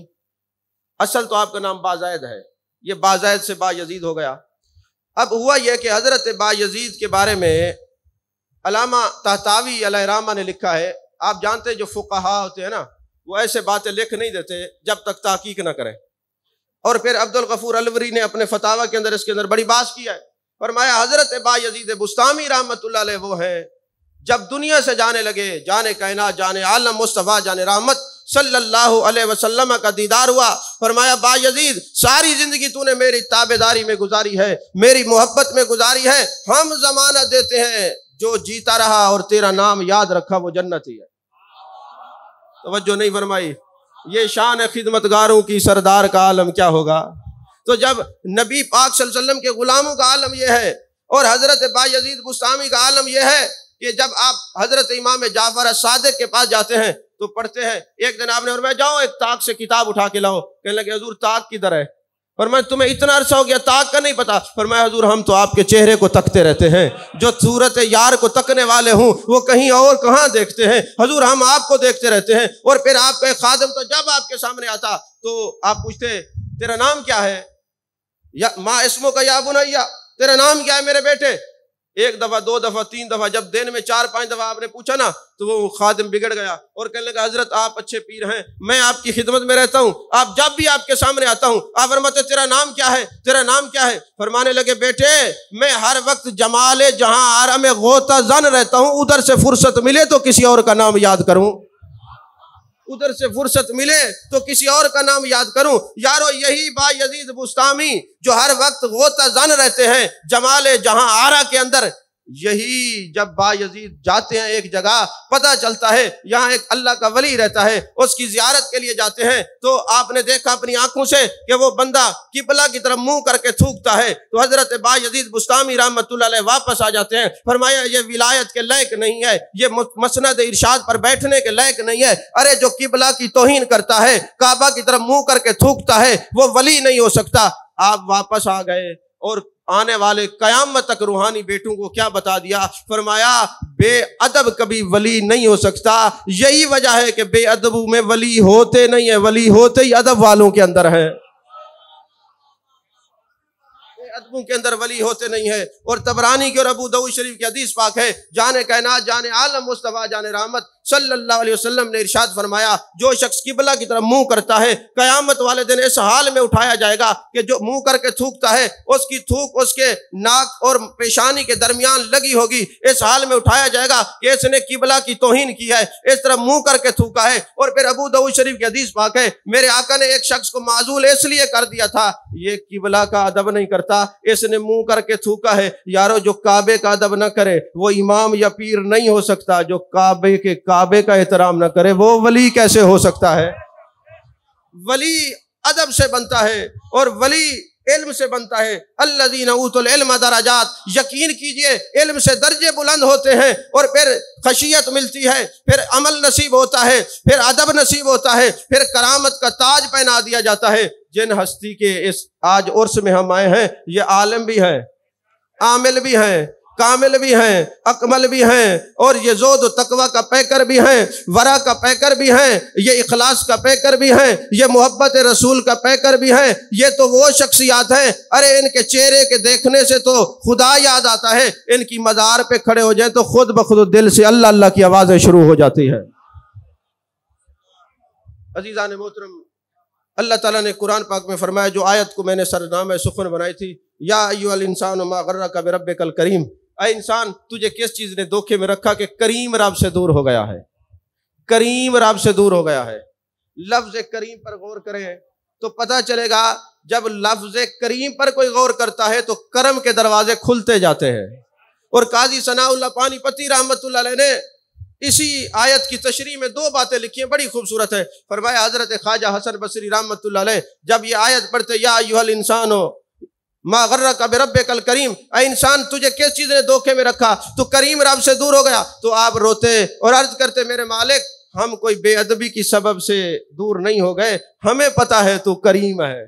اصل تو آپ کا نام بازید ہے، یہ بازید سے با یزید ہو گیا۔ اب ہوا یہ کہ حضرت با یزید کے بارے میں علامہ طحطاوی علیہ رحمہ نے لکھا ہے۔ آپ جانتے ہیں جو فقہا ہوتے ہیں نا وہ ایسے باتیں لکھ نہیں دیتے جب تک تحقیق نہ کریں۔ اور پھر عبدالغفور الوری نے اپنے فتاوی کے اندر اس کے اندر بڑی بات کیا ہے، فرمایا حضرت با یزید بسطامی رحمۃ اللہ علیہ وہ ہیں جب دنیا سے جانے لگے، جانے کائنات، جانے عالم مصطفیٰ، جانے رحمت صلی اللہ علیہ وسلم کا دیدار ہوا۔ فرمایا با یزید ساری زندگی تو نے میری تابعداری میں گزاری ہے، میری محبت میں گزاری ہے، ہم ضمانت دیتے ہیں جو جیتا رہا اور تیرا نام یاد رکھا وہ جنتی ہے۔ توجہ نہیں فرمائی؟ یہ شان خدمتگاروں کی، سردار کا عالم کیا ہوگا؟ تو جب نبی پاک صلی اللہ علیہ وسلم کے غلاموں کا عالم یہ ہے اور حضرت با یزید بسطامی کا عالم یہ ہے کہ جب آپ حضرت امام جعفر صادق کے پاس جاتے ہیں تو پڑھتے ہیں، ایک دن آپ نے فرمایا جاؤ ایک طاق سے کتاب اٹھا کے لاؤ، کہنے لگے حضور طاق کدھر ہے؟ فرمایا تمہیں اتنا عرصہ ہو گیا طاق کا نہیں پتا؟ فرمایا حضور ہم تو آپ کے چہرے کو تکتے رہتے ہیں، جو صورت یار کو تکنے والے ہوں وہ کہیں اور کہاں دیکھتے ہیں، حضور ہم آپ کو دیکھتے رہتے ہیں۔ اور پھر آپ کا ایک خادم تو جب آپ کے سامنے آتا تو آپ پوچھتے تیرا نام کیا ہے؟ یا ماں اسمو کا یا بنیا، تیرا نام کیا ہے میرے بیٹے؟ ایک دفعہ، دو دفعہ، تین دفعہ، جب دن میں 4-5 دفعہ آپ نے پوچھا نا تو وہ خادم بگڑ گیا اور کہنے لگا حضرت آپ اچھے پیر ہیں، میں آپ کی خدمت میں رہتا ہوں، آپ جب بھی آپ کے سامنے آتا ہوں آپ فرماتے تیرا نام کیا ہے، تیرا نام کیا ہے؟ فرمانے لگے بیٹے میں ہر وقت جمال جہاں آرا میں غوطہ زن رہتا ہوں، ادھر سے فرصت ملے تو کسی اور کا نام یاد کروں، ادھر سے فرصت ملے تو کسی اور کا نام یاد کروں۔ یارو یہی با یزید بسطامی جو ہر وقت غوطہ زن رہتے ہیں جمال جہاں آرا کے اندر، یہی جب بایزید جاتے ہیں ایک جگہ، پتہ چلتا ہے یہاں ایک اللہ کا ولی رہتا ہے، اس کی زیارت کے لیے جاتے ہیں تو آپ نے دیکھا اپنی آنکھوں سے کہ وہ بندہ قبلہ کی طرف منہ کر کے تھوکتا ہے، تو حضرت بایزید بسطامی رحمۃ اللہ علیہ واپس آ جاتے ہیں، فرمایا یہ ولایت کے لائق نہیں ہے، یہ مسند ارشاد پر بیٹھنے کے لائق نہیں ہے، ارے جو قبلہ کی توہین کرتا ہے، کعبہ کی طرف منہ کر کے تھوکتا ہے، وہ ولی نہیں ہو سکتا۔ آپ واپس آ گئے اور آنے والے قیامت تک روحانی بیٹوں کو کیا بتا دیا؟ فرمایا بے ادب کبھی ولی نہیں ہو سکتا، یہی وجہ ہے کہ بے ادبوں میں ولی ہوتے نہیں ہیں، ولی ہوتے ہی ادب والوں کے اندر ہیں، ادبوں کے اندر ولی ہوتے نہیں ہیں۔ اور طبرانی کی اور ابو داؤد شریف کی حدیث پاک ہے، جان کائنات جان عالم مصطفیٰ جان رحمت صلی اللہ علیہ وسلم نے ارشاد فرمایا جو شخص قبلہ کی طرف منہ کرتا ہے قیامت والے دن اس حال میں اٹھایا جائے گا کہ جو منہ کر کے تھوکتا ہے اس کی تھوک اس کے ناک اور پیشانی کے درمیان لگی ہوگی، اس حال میں اٹھایا جائے گا کہ اس نے قبلہ کی توہین کی ہے، اس طرح منہ کر کے تھوکا ہے۔ اور پھر ابو داؤد شریف کی حدیث پاک ہے، میرے آقا نے ایک شخص کو معزول اس لیے کر دیا تھا، یہ قبلہ کا ادب نہیں کرتا، اس نے منہ کر کے تھوکا ہے۔ یارو جو کعبے کا ادب نہ کرے وہ امام یا پیر نہیں ہو سکتا، جو کعبے کا احترام نہ کرے وہ ولی کیسے ہو سکتا ہے؟ ولی ادب سے بنتا ہے اور ولی علم سے بنتا ہے۔ الذین اوتوا العلم درجات، یقین کیجئے علم سے درجے بلند ہوتے ہیں، اور پھر خشیت ملتی ہے، پھر عمل نصیب ہوتا ہے، پھر ادب نصیب ہوتا ہے، پھر کرامت کا تاج پہنا دیا جاتا ہے۔ جن ہستی کے اس آج عرس میں ہم آئے ہیں، یہ عالم بھی ہیں، عامل بھی ہیں، کامل بھی ہیں، اکمل بھی ہیں، اور یہ زہد و تقوی کا پیکر بھی ہیں، ورع کا پیکر بھی ہیں، یہ اخلاص کا پیکر بھی ہیں، یہ محبت رسول کا پیکر بھی ہیں۔ یہ تو وہ شخصیات ہیں، ارے ان کے چہرے کے دیکھنے سے تو خدا یاد آتا ہے، ان کی مزار پہ کھڑے ہو جائیں تو خود بخود دل سے اللہ اللہ کی آوازیں شروع ہو جاتی ہیں۔ عزیزان محترم، اللہ تعالیٰ نے قرآن پاک میں فرمایا، جو آیت کو میں نے سرنامہ سخن بنائی تھی، یا ایھا الانسان ما غرک بربک الکریم، اے انسان تجھے کس چیز نے دھوکے میں رکھا کہ کریم رب سے دور ہو گیا ہے، کریم رب سے دور ہو گیا ہے۔ لفظ کریم پر غور کریں تو پتہ چلے گا، جب لفظ کریم پر کوئی غور کرتا ہے تو کرم کے دروازے کھلتے جاتے ہیں۔ اور قاضی ثناء اللہ پانی پتی رحمۃ اللہ علیہ نے اسی آیت کی تشریح میں دو باتیں لکھی ہیں، بڑی خوبصورت ہے۔ فرمایا حضرت خواجہ حسن بصری رحمۃ اللہ علیہ جب یہ آیت پڑھتے، یا ایھا الانسان ما غرک بربک الکریم، اے انسان تجھے کس چیز نے دھوکے میں رکھا، تو کریم رب سے دور ہو گیا، تو آپ روتے اور عرض کرتے، میرے مالک ہم کوئی بے ادبی کی سبب سے دور نہیں ہو گئے، ہمیں پتہ ہے تو کریم ہے،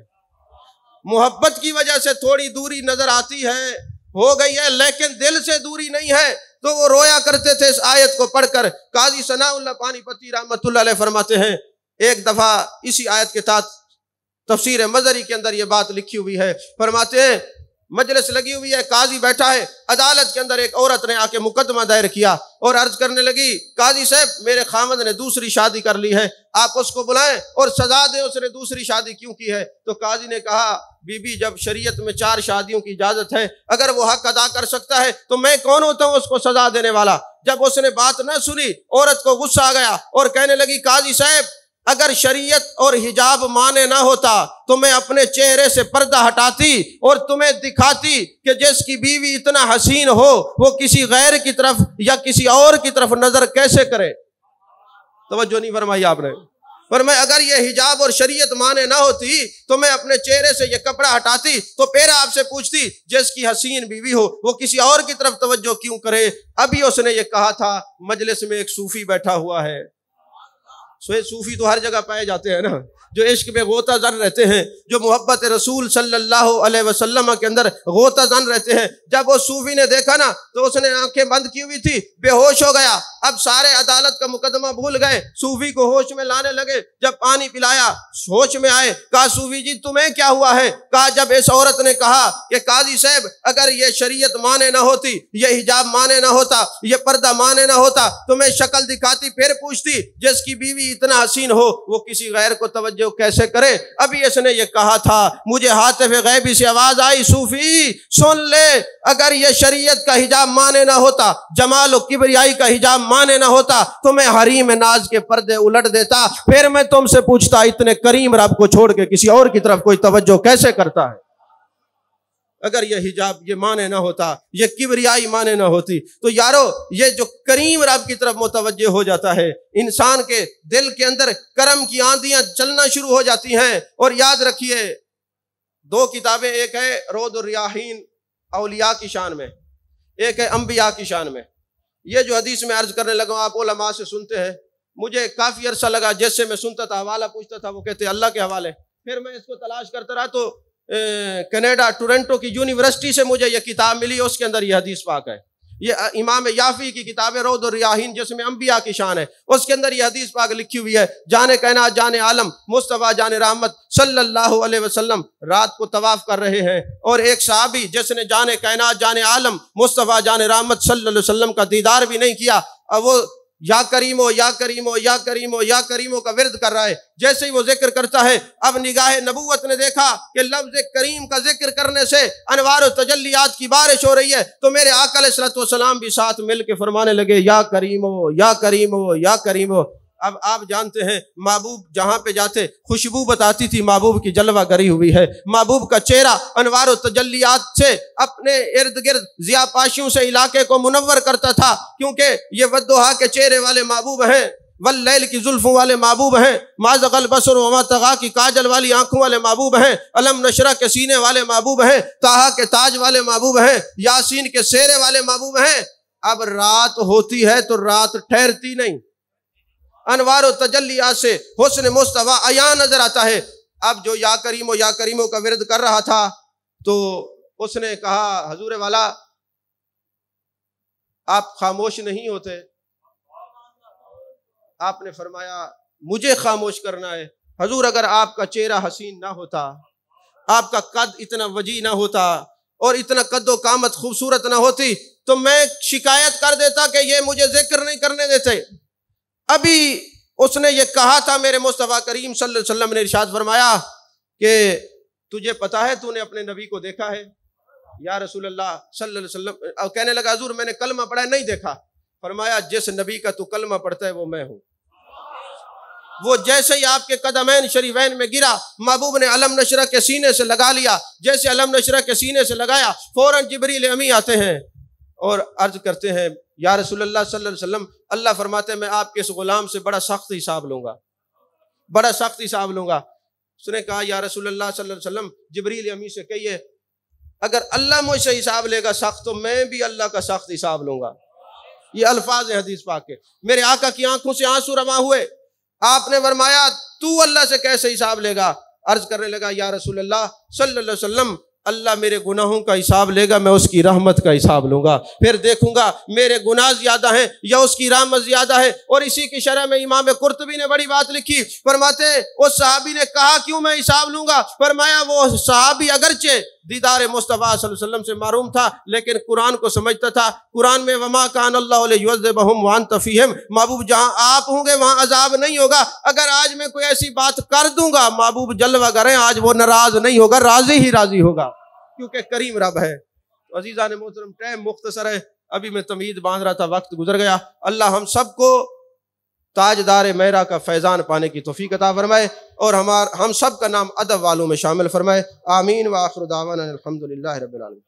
محبت کی وجہ سے تھوڑی دوری نظر آتی ہے، ہو گئی ہے، لیکن دل سے دوری نہیں ہے۔ تو وہ رویا کرتے تھے اس آیت کو پڑھ کر۔ قاضی ثناء اللہ پانی پتی رحمۃ اللہ علیہ فرماتے ہیں، ایک دفعہ اسی آیت کے تحت تفسیر مظہری کے اندر یہ بات لکھی ہوئی ہے، فرماتے ہیں مجلس لگی ہوئی ہے، قاضی بیٹھا ہے، عدالت کے اندر ایک عورت نے آ کے مقدمہ دائر کیا اور عرض کرنے لگی، قاضی صاحب میرے خامد نے دوسری شادی کر لی ہے، آپ اس کو بلائیں اور سزا دیں، اس نے دوسری شادی کیوں کی ہے؟ تو قاضی نے کہا، بی بی جب شریعت میں 4 شادیوں کی اجازت ہے، اگر وہ حق ادا کر سکتا ہے تو میں کون ہوتا ہوں اس کو سزا دینے والا؟ جب اس نے بات نہ سنی، عورت کو غصہ آ گیا اور کہنے لگی، قاضی صاحب اگر شریعت اور حجاب مانے نہ ہوتا تو میں اپنے چہرے سے پردہ ہٹاتی اور تمہیں دکھاتی کہ جس کی بیوی اتنا حسین ہو وہ کسی غیر کی طرف یا کسی اور کی طرف نظر کیسے کرے؟ توجہ نہیں فرمائی آپ نے؟ فرمایا اگر یہ حجاب اور شریعت مانے نہ ہوتی تو میں اپنے چہرے سے یہ کپڑا ہٹاتی تو پھر آپ سے پوچھتی جس کی حسین بیوی ہو وہ کسی اور کی طرف توجہ کیوں کرے؟ ابھی اس نے یہ کہا تھا، مجلس میں ایک صوفی بیٹھا ہوا ہے، صوفی تو ہر جگہ پائے جاتے ہیں نا، جو عشق میں غوطہ زن رہتے ہیں، جو محبت رسول صلی اللہ علیہ وسلم کے اندر غوطہ زن رہتے ہیں۔ جب وہ صوفی نے دیکھا نا تو اس نے آنکھیں بند کی ہوئی تھی، بے ہوش ہو گیا۔ اب سارے عدالت کا مقدمہ بھول گئے، صوفی کو ہوش میں لانے لگے۔ جب پانی پلایا ہوش میں آئے، کہا صوفی جی تمہیں کیا ہوا ہے؟ کہا جب اس عورت نے کہا کہ قاضی صاحب اگر یہ شریعت مانے نہ ہوتی، یہ حجاب مانے نہ ہوتا، یہ پردہ مانے نہ ہوتا تو میں شکل دکھاتی پھر پوچھتی جس کی بیوی اتنا حسین ہو وہ کسی غیر کو توجہ کیسے کرے؟ ابھی اس نے یہ کہا تھا، مجھے ہاتف غیبی سے آواز آئی، صوفی سن لے، اگر یہ شریعت کا حجاب مانے نہ ہوتا، جمال و کبریائی کا حجاب مانے نہ ہوتا تو میں حریم ناز کے پردے الٹ دیتا، پھر میں تم سے پوچھتا اتنے کریم رب کو چھوڑ کے کسی اور کی طرف کوئی توجہ کیسے کرتا ہے؟ اگر یہ حجاب یہ معنی نہ ہوتا، یہ کبریائی معنی نہ ہوتی، تو یارو یہ جو کریم رب کی طرف متوجہ ہو جاتا ہے، انسان کے دل کے اندر کرم کی آندیاں چلنا شروع ہو جاتی ہیں۔ اور یاد رکھیے 2 کتابیں، ایک ہے روض الریاحین اولیاء کی شان میں، ایک ہے انبیاء کی شان میں۔ یہ جو حدیث میں عرض کرنے لگا ہوں، آپ علماء سے سنتے ہیں، مجھے کافی عرصہ لگا، جیسے میں سنتا تھا حوالہ پوچھتا تھا، وہ کہتے اللہ کے حوالے، پھر میں اس کو تلاش کرتا رہا تو کینیڈا ٹورنٹو کی یونیورسٹی سے مجھے یہ کتاب ملی، اس کے اندر یہ حدیث پاک ہے۔ یہ امام یافی کی کتاب ہے روض الریاحین، جس میں انبیاء کی شان ہے، اس کے اندر یہ حدیث پاک لکھی ہوئی ہے۔ جان کائنات جان عالم مصطفیٰ جان رحمت صلی اللہ علیہ وسلم رات کو طواف کر رہے ہیں، اور ایک صحابی جس نے جان کائنات جان عالم مصطفیٰ جان رحمت صلی اللہ علیہ وسلم کا دیدار بھی نہیں کیا، اور وہ یا کریمو یا کریمو یا کریمو یا کریمو کا ورد کر رہا ہے۔ جیسے ہی وہ ذکر کرتا ہے، اب نگاہ نبوت نے دیکھا کہ لفظ کریم کا ذکر کرنے سے انوار و تجلیات کی بارش ہو رہی ہے، تو میرے آقا علیہ الصلوۃ والسلام بھی ساتھ مل کے فرمانے لگے یا کریمو یا کریمو یا کریمو۔ اب آپ جانتے ہیں محبوب جہاں پہ جاتے خوشبو بتاتی تھی محبوب کی جلوہ گری ہوئی ہے، محبوب کا چہرہ انوار و تجلیات سے اپنے ارد گرد ضیاء پاشیوں سے علاقے کو منور کرتا تھا، کیونکہ یہ والضحیٰ کے چہرے والے محبوب ہیں، واللیل کی زلفوں والے محبوب ہیں، ما زغ البصر وما طغیٰ کی کاجل والی آنکھوں والے محبوب ہیں، علم نشرح کے سینے والے محبوب ہیں، طٰہٰ کے تاج والے محبوب ہیں، یاسین کے سیرے والے محبوب ہیں۔ اب رات ہوتی ہے تو رات ٹھہرتی نہیں، انوار و تجلیات سے حسن مصطفیٰ عیاں نظر آتا ہے۔ اب جو یا کریمو کا ورد کر رہا تھا، تو اس نے کہا حضور والا آپ خاموش نہیں ہوتے؟ آپ نے فرمایا مجھے خاموش کرنا ہے حضور، اگر آپ کا چہرہ حسین نہ ہوتا، آپ کا قد اتنا وجیح نہ ہوتا، اور اتنا قد و قامت خوبصورت نہ ہوتی، تو میں شکایت کر دیتا کہ یہ مجھے ذکر نہیں کرنے دیتے۔ ابھی اس نے یہ کہا تھا، میرے مصطفیٰ کریم صلی اللہ علیہ وسلم نے ارشاد فرمایا کہ تجھے پتا ہے تو نے اپنے نبی کو دیکھا ہے؟ یا رسول اللہ صلی اللہ علیہ وسلم، اور کہنے لگا حضور میں نے کلمہ پڑھا ہے، نہیں دیکھا۔ فرمایا جس نبی کا تو کلمہ پڑھتا ہے وہ میں ہوں۔ وہ جیسے ہی آپ کے قدمین شریفین میں گرا، محبوب نے علم نشرح کے سینے سے لگا لیا، جیسے علم نشرح کے سینے سے لگایا، فوراً جبریل امی آتے ہیں اور عرض کرتے ہیں یا رسول اللہ صلی اللہ علیہ وسلم، اللہ فرماتے ہیں میں آپ کے اس غلام سے بڑا سخت حساب لوں گا، بڑا سخت حساب لوں گا۔ اس نے کہا یا رسول اللہ صلی اللہ علیہ وسلم جبریل امی سے کہیے اگر اللہ مجھ سے حساب لے گا سخت، تو میں بھی اللہ کا سخت حساب لوں گا۔ یہ الفاظ ہیں حدیث پاک کے۔ میرے آقا کی آنکھوں سے آنسو رواں ہوئے، آپ نے فرمایا تو اللہ سے کیسے حساب لے گا؟ عرض کرنے لگا یا رسول اللہ صلی اللہ علیہ وسلم، اللہ میرے گناہوں کا حساب لے گا، میں اس کی رحمت کا حساب لوں گا، پھر دیکھوں گا میرے گناہ زیادہ ہیں یا اس کی رحمت زیادہ ہے۔ اور اسی کی شرح میں امام قرطبی نے بڑی بات لکھی، فرماتے اس صحابی نے کہا کیوں میں حساب لوں گا؟ فرمایا وہ صحابی اگرچہ دیدار مصطفیٰ صلی اللہ علیہ وسلم سے محروم تھا، لیکن قرآن کو سمجھتا تھا۔ قرآن میں وما کان اللہ لیعذبہم وانت فیہم، محبوب جہاں آپ ہوں گے وہاں عذاب نہیں ہوگا۔ اگر آج میں کوئی ایسی بات کر دوں گا، محبوب جلوہ گر ہیں، آج وہ ناراض نہیں ہوگا، راضی ہی راضی ہوگا، کیونکہ کریم رب ہے۔ عزیزان محترم ٹائم مختصر ہے، ابھی میں تمہید باندھ رہا تھا، وقت گزر گیا۔ اللہ ہم سب کو تاجدار میرا کا فیضان پانے کی توفیق عطا فرمائے، اور ہم سب کا نام ادب والوں میں شامل فرمائے۔ آمین وآخر دعوانا الحمدللہ رب العالمین۔